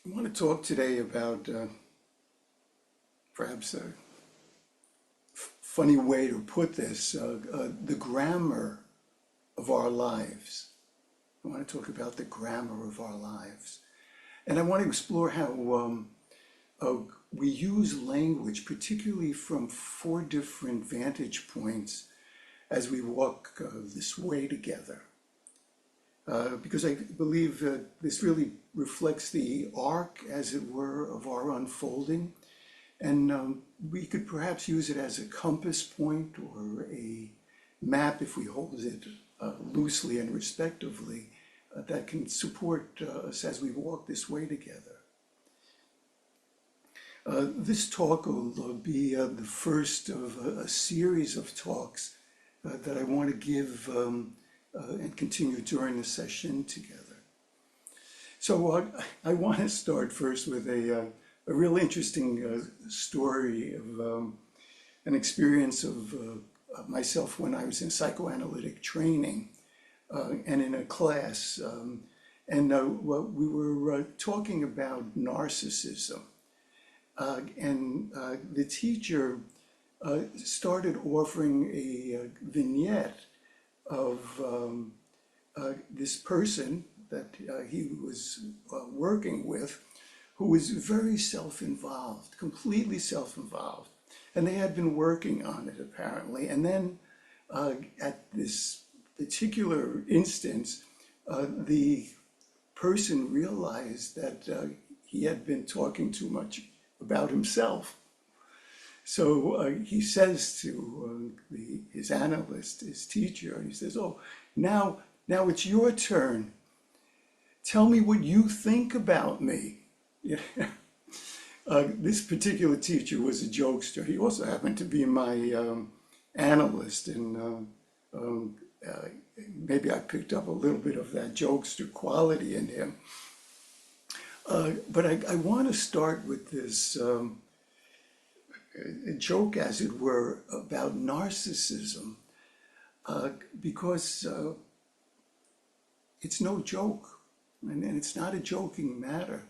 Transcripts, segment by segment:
I want to talk today about perhaps a funny way to put this, the grammar of our lives. I want to talk about the grammar of our lives. And I want to explore how we use language, particularly from four different vantage points as we walk this way together. Because I believe this really reflects the arc, as it were, of our unfolding. And we could perhaps use it as a compass point or a map, if we hold it loosely and respectively, that can support us as we walk this way together. This talk will be the first of a series of talks that I want to give and continue during the session together. So I want to start first with a real interesting story of an experience of myself when I was in psychoanalytic training and in a class. We were talking about narcissism. And the teacher started offering a vignette of this person that he was working with, who was very self-involved, completely self-involved. And they had been working on it, apparently. And then at this particular instance, the person realized that he had been talking too much about himself. So he says to his analyst, his teacher, and he says, "Oh, now it's your turn. Tell me what you think about me." This particular teacher was a jokester. He also happened to be my analyst, and maybe I picked up a little bit of that jokester quality in him. But I want to start with this a joke, as it were, about narcissism, because it's no joke, and it's not a joking matter.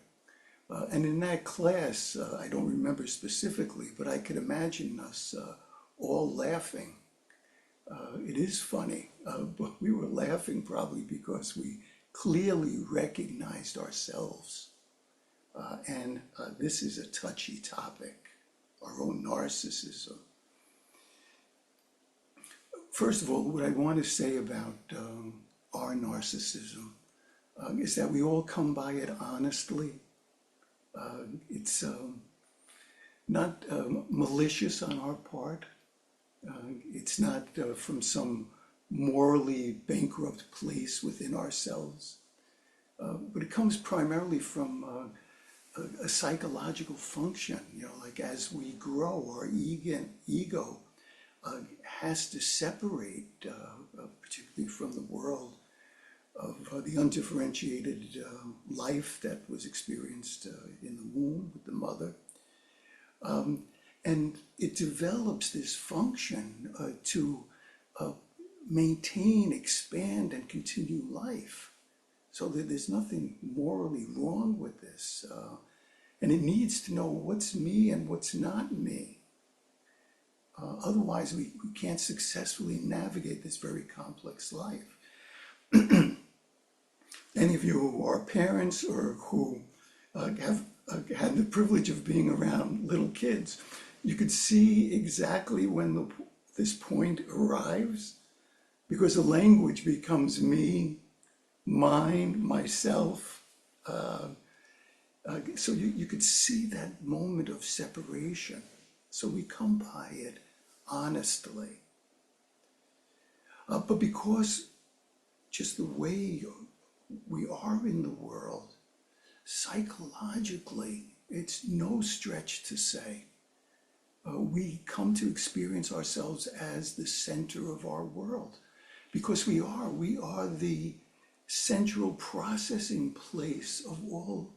And in that class, I don't remember specifically, but I could imagine us all laughing. It is funny, but we were laughing probably because we clearly recognized ourselves. And this is a touchy topic, our own narcissism. First of all, what I want to say about our narcissism is that we all come by it honestly. It's not malicious on our part. It's not from some morally bankrupt place within ourselves. But it comes primarily from a psychological function, like as we grow, our ego has to separate, particularly from the world of the undifferentiated life that was experienced in the womb with the mother. And it develops this function to maintain, expand, and continue life. So that there's nothing morally wrong with this. And it needs to know what's me and what's not me. Otherwise, we can't successfully navigate this very complex life. Any of you who are parents or who have had the privilege of being around little kids, you could see exactly when this point arrives, because the language becomes me, mine, myself. So you could see that moment of separation. So we come by it honestly. But because just the way we are in the world, psychologically, it's no stretch to say we come to experience ourselves as the center of our world. Because we are the central processing place of all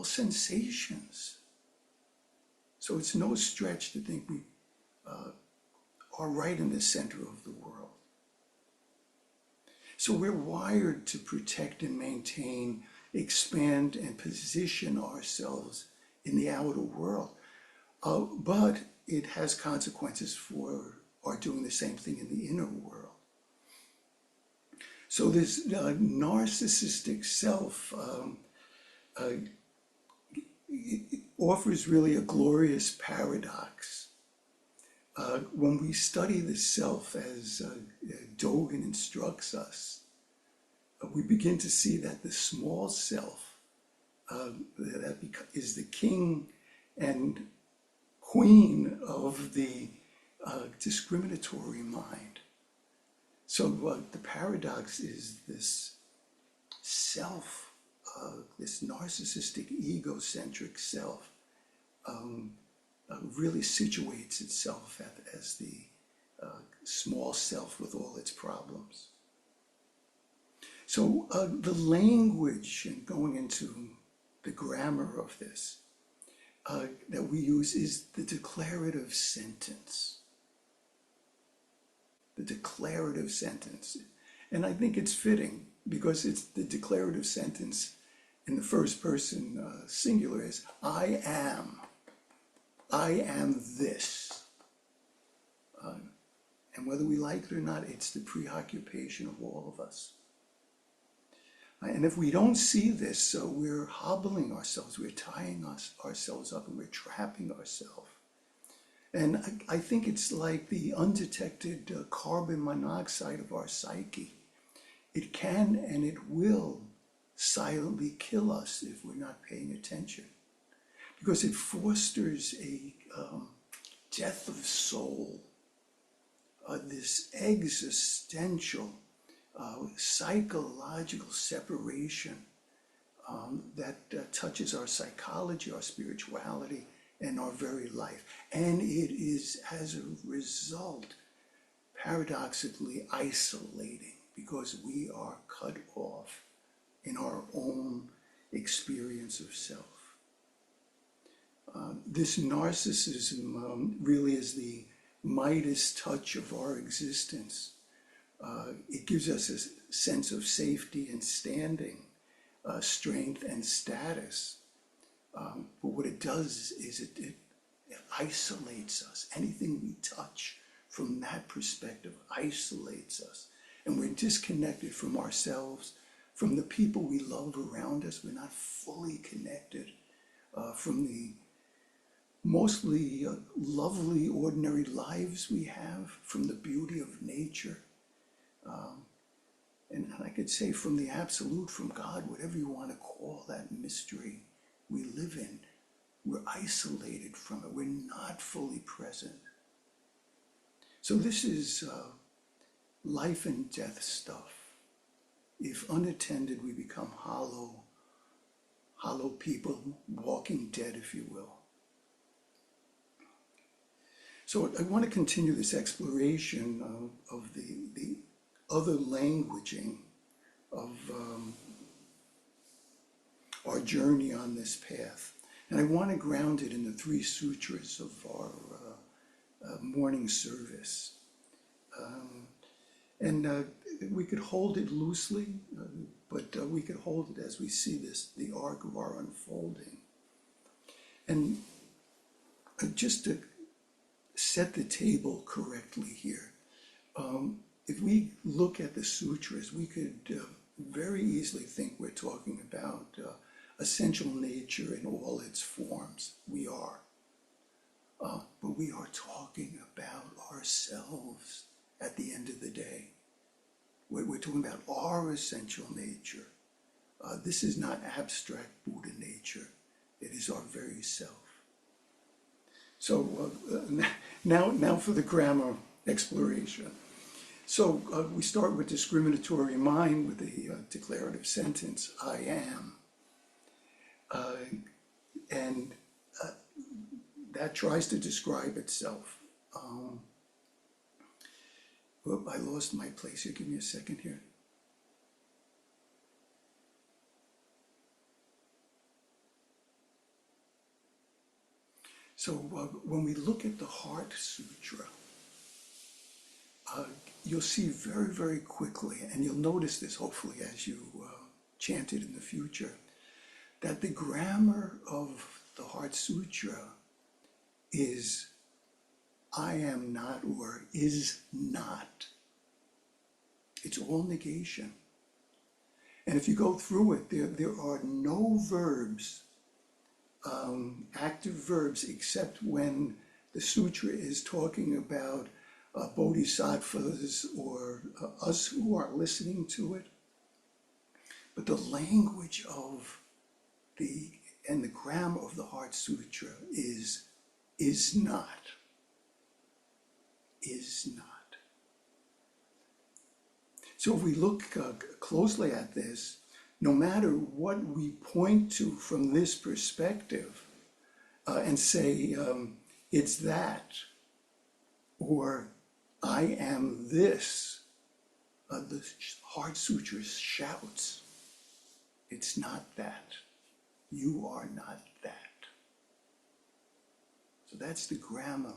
sensations. So it's no stretch to think we are right in the center of the world. So we're wired to protect and maintain expand and position ourselves in the outer world. But it has consequences for our doing the same thing in the inner world. So this narcissistic self it offers really a glorious paradox. When we study the self as Dogen instructs us, we begin to see that the small self is the king and queen of the discriminatory mind. So the paradox is this self, this narcissistic, egocentric self, really situates itself as the small self with all its problems. So the language, and going into the grammar of this, that we use is the declarative sentence. The declarative sentence. And I think it's fitting because it's the declarative sentence in the first person singular is, I am this. And whether we like it or not, it's the preoccupation of all of us. And if we don't see this, we're hobbling ourselves, we're tying ourselves up, and we're trapping ourselves. And I think it's like the undetected carbon monoxide of our psyche. It can and it will silently kill us if we're not paying attention, because it fosters a death of soul, this existential, psychological separation that touches our psychology, our spirituality, and our very life. And it is, as a result, paradoxically isolating, because we are cut off in our own experience of self. This narcissism really is the Midas touch of our existence. It gives us a sense of safety and standing, strength and status. But what it does is it isolates us. Anything we touch from that perspective isolates us. And we're disconnected from ourselves, from the people we love around us. We're not fully connected from the mostly lovely, ordinary lives we have, from the beauty of nature. And I could say from the absolute, from God, whatever you want to call that mystery we live in. We're isolated from it. We're not fully present. So this is life and death stuff. If unattended, we become hollow people, walking dead, if you will. So I want to continue this exploration of the other languaging of our journey on this path. And I want to ground it in the 3 sutras of our morning service. We could hold it loosely, but we could hold it as we see the arc of our unfolding. And just to set the table correctly here, if we look at the sutras, we could very easily think we're talking about essential nature in all its forms. We are. But we are talking about ourselves at the end of the day. We're talking about our essential nature. This is not abstract Buddha nature. It is our very self. So now for the grammar exploration. So we start with discriminatory mind with the declarative sentence, I am. And that tries to describe itself. I lost my place here. Give me a second here. So when we look at the Heart Sutra, you'll see very, very quickly, and you'll notice this hopefully as you chant it in the future, that the grammar of the Heart Sutra is I am not or is not. It's all negation. And if you go through it, there are no verbs, active verbs, except when the sutra is talking about bodhisattvas or us who are listening to it. But the language of the grammar of the Heart Sutra is not. Is not. So if we look closely at this, no matter what we point to from this perspective and say it's that, or I am this, the Heart Sutra shouts, it's not that. You are not that. So that's the grammar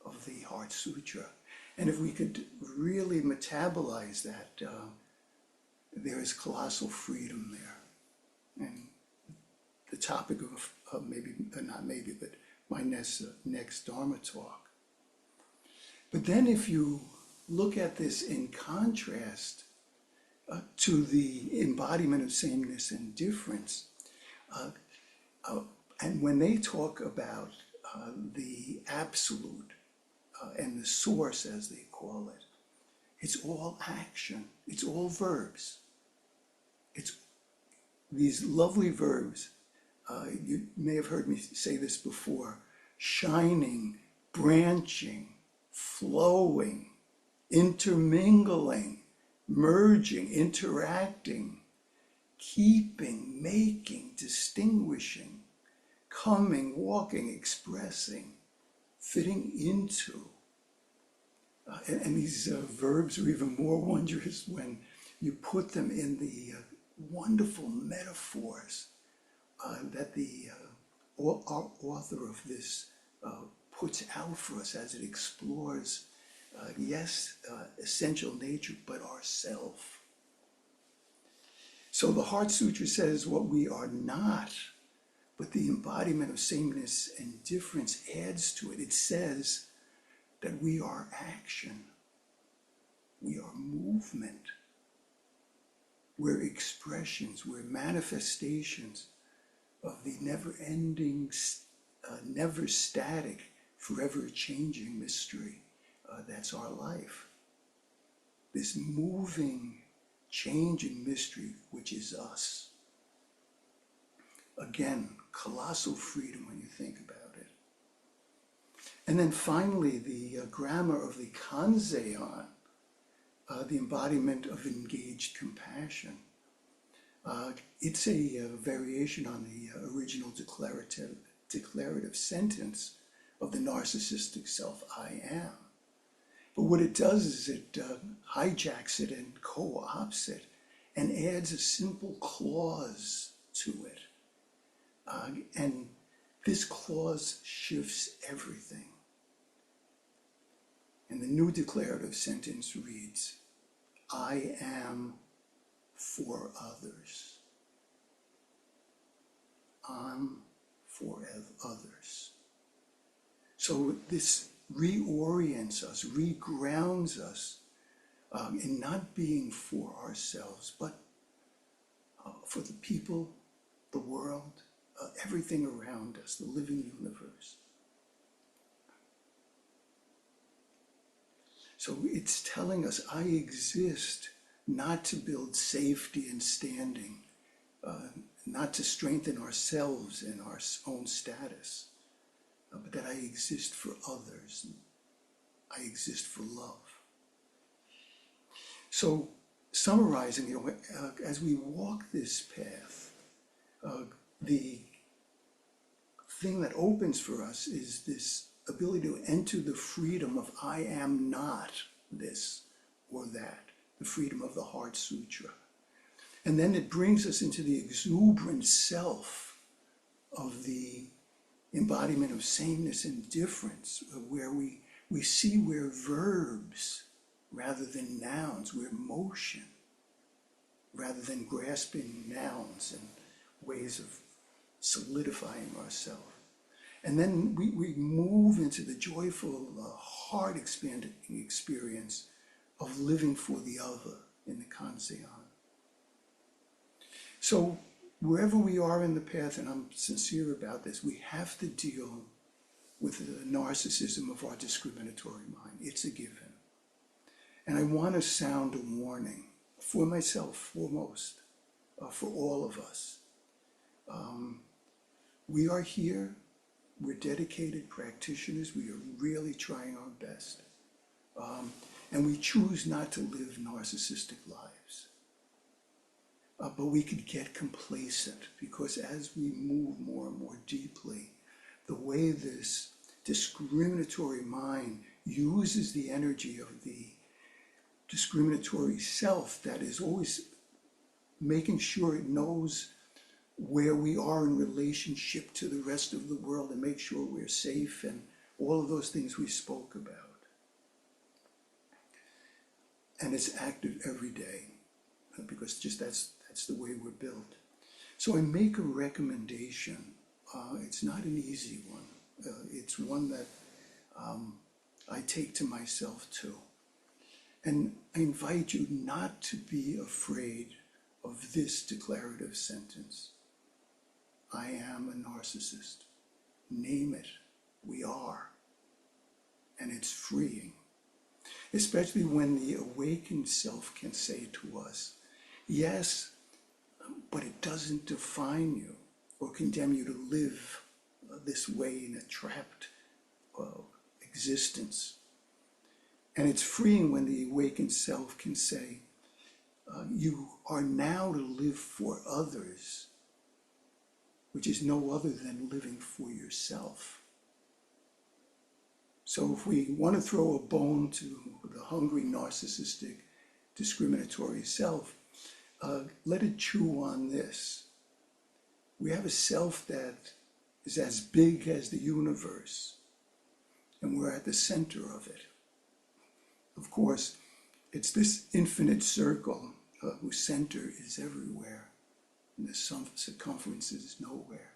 of the Heart Sutra. And if we could really metabolize that, there is colossal freedom there. And the topic of maybe, not maybe, but my next Dharma talk. But then if you look at this in contrast to the embodiment of sameness and difference, and when they talk about the absolute and the source, as they call it, it's all action, it's all verbs. It's these lovely verbs. You may have heard me say this before: shining, branching, flowing, intermingling, merging, interacting, keeping, making, distinguishing, coming, walking, expressing, fitting into. And these verbs are even more wondrous when you put them in the wonderful metaphors that the author of this puts out for us as it explores, yes, essential nature, but ourself. So the Heart Sutra says what we are not, but the embodiment of sameness and difference adds to it. It says that we are action, we are movement, we're expressions, we're manifestations of the never-ending, never static, forever changing mystery that's our life. This moving, changing mystery, which is us. Again, colossal freedom when you think about it. And then finally, the grammar of the Kanzeon, the embodiment of engaged compassion. It's a variation on the original declarative sentence of the narcissistic self, I am. But what it does is it hijacks it and co-opts it and adds a simple clause to it. And this clause shifts everything. And the new declarative sentence reads, I am for others. I'm for others. So this reorients us, regrounds us in not being for ourselves, but for the people, the world, everything around us, the living universe. So it's telling us I exist not to build safety and standing, not to strengthen ourselves and our own status, but that I exist for others. I exist for love. So summarizing, as we walk this path, the thing that opens for us is this ability to enter the freedom of I am not this or that, the freedom of the Heart Sutra. And then it brings us into the exuberant self of the embodiment of sameness and difference, where we see we're verbs rather than nouns, we're motion rather than grasping nouns and ways of solidifying ourselves. And then we move into the joyful, heart-expanding experience of living for the other in the Kanzeon. So wherever we are in the path, and I'm sincere about this, we have to deal with the narcissism of our discriminatory mind. It's a given. And I want to sound a warning for myself foremost, for all of us. We are here. We're dedicated practitioners. We are really trying our best. And we choose not to live narcissistic lives. But we could get complacent because as we move more and more deeply, the way this discriminatory mind uses the energy of the discriminatory self that is always making sure it knows where we are in relationship to the rest of the world and make sure we're safe and all of those things we spoke about. And it's active every day because just that's the way we're built. So I make a recommendation. It's not an easy one. It's one that I take to myself too. And I invite you not to be afraid of this declarative sentence. I am a narcissist. Name it. We are. And it's freeing. Especially when the awakened self can say to us, yes, but it doesn't define you or condemn you to live this way in a trapped existence. And it's freeing when the awakened self can say, you are now to live for others, which is no other than living for yourself. So if we want to throw a bone to the hungry, narcissistic, discriminatory self, let it chew on this. We have a self that is as big as the universe, and we're at the center of it. Of course, it's this infinite circle whose center is everywhere, and the circumference is nowhere.